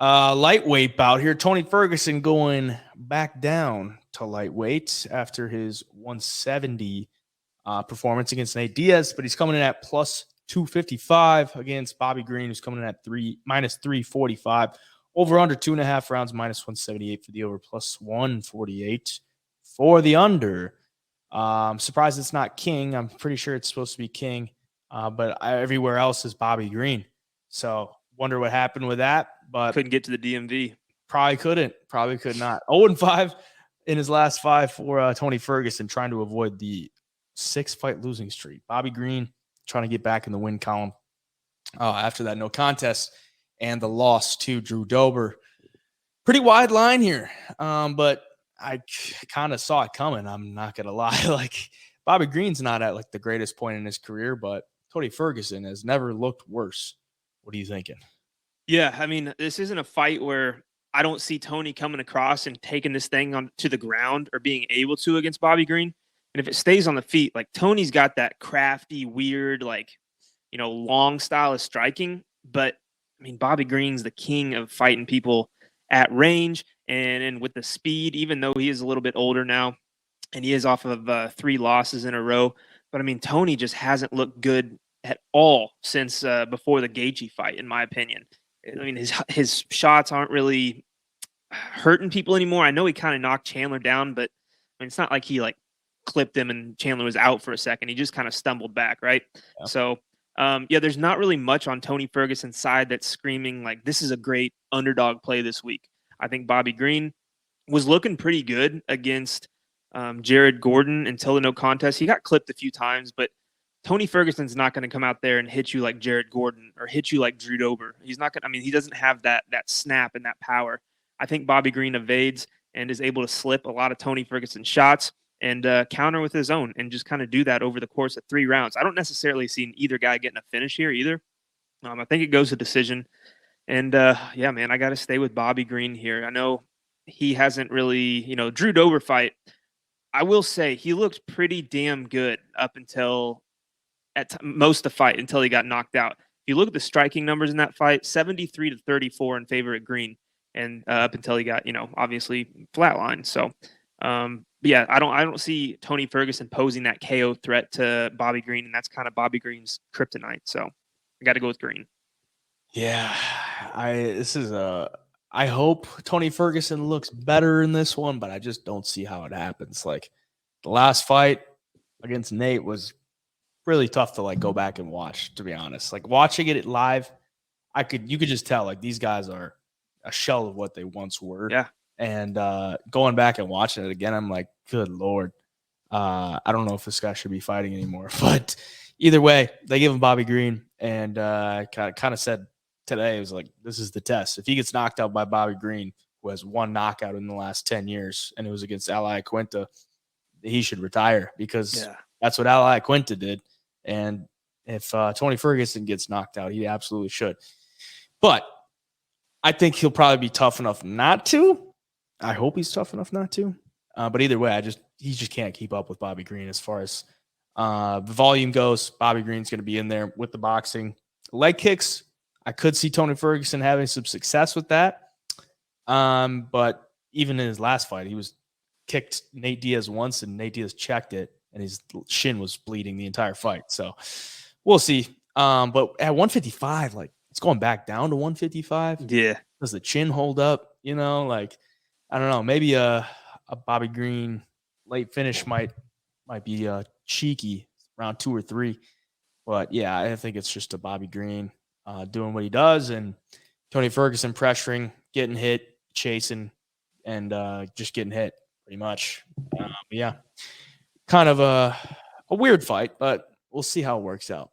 Lightweight bout here. Tony Ferguson going back down to lightweight after his 170 performance against Nate Diaz, but he's coming in at plus 255 against Bobby Green, who's coming in at minus 345. Over under 2.5 rounds, minus 178 for the over, plus 148 for the under. I'm surprised it's not King. I'm pretty sure it's supposed to be King, but everywhere else is Bobby Green. So wonder what happened with that. But couldn't get to the DMV. Probably could not. 0-5 in his last 5 for Tony Ferguson, trying to avoid the 6-fight losing streak. Bobby Green trying to get back in the win column after that no contest and the loss to Drew Dober. Pretty wide line here, but I kind of saw it coming. I'm not going to lie. Like, Bobby Green's not at like the greatest point in his career, but Tony Ferguson has never looked worse. What are you thinking? Yeah, I mean, this isn't a fight where I don't see Tony coming across and taking this thing on to the ground or being able to against Bobby Green. And if it stays on the feet, like Tony's got that crafty, weird, like, long style of striking. But I mean, Bobby Green's the king of fighting people at range and with the speed, even though he is a little bit older now and he is off of 3 losses in a row. But I mean, Tony just hasn't looked good at all since before the Gaethje fight, in my opinion. I mean, his shots aren't really hurting people anymore. I know he kind of knocked Chandler down, but I mean, it's not like he like clipped him and Chandler was out for a second. He just kind of stumbled back, right? Yeah. So, there's not really much on Tony Ferguson's side that's screaming like this is a great underdog play this week. I think Bobby Green was looking pretty good against Jared Gordon until the no contest. He got clipped a few times, but Tony Ferguson's not going to come out there and hit you like Jared Gordon or hit you like Drew Dober. He's not going to, I mean, he doesn't have that snap and that power. I think Bobby Green evades and is able to slip a lot of Tony Ferguson shots and counter with his own and just kind of do that over the course of 3 rounds. I don't necessarily see either guy getting a finish here either. I think it goes to decision. And yeah, man, I got to stay with Bobby Green here. I know he hasn't really, Drew Dober fight. I will say he looked pretty damn good up until most of the fight until he got knocked out. If you look at the striking numbers in that fight, 73-34 in favor of Green, and up until he got, obviously flatlined. So, yeah, I don't see Tony Ferguson posing that KO threat to Bobby Green, and that's kind of Bobby Green's kryptonite. So, I got to go with Green. Yeah, I hope Tony Ferguson looks better in this one, but I just don't see how it happens. Like, the last fight against Nate was really tough to like go back and watch, to be honest. Like, watching it live, you could just tell like these guys are a shell of what they once were. Yeah. And going back and watching it again, I'm like, good Lord. I don't know if this guy should be fighting anymore. But either way, they give him Bobby Green, and kind of said today, it was like, this is the test. If he gets knocked out by Bobby Green, who has 1 knockout in the last 10 years, and it was against Al Iaquinta, he should retire because that's what Al Iaquinta did. And if Tony Ferguson gets knocked out, he absolutely should. But I think he'll probably be tough enough not to. I hope he's tough enough not to. But either way, he just can't keep up with Bobby Green as far as the volume goes. Bobby Green's going to be in there with the boxing. Leg kicks, I could see Tony Ferguson having some success with that. But even in his last fight, he was kicked Nate Diaz once, and Nate Diaz checked it, and his shin was bleeding the entire fight. So we'll see. But at 155, like, it's going back down to 155. Yeah. Does the chin hold up? Like, I don't know. Maybe a Bobby Green late finish might be cheeky, round 2 or 3. But yeah, I think it's just a Bobby Green doing what he does, and Tony Ferguson pressuring, getting hit, chasing, and just getting hit pretty much. Yeah, kind of a weird fight, but we'll see how it works out.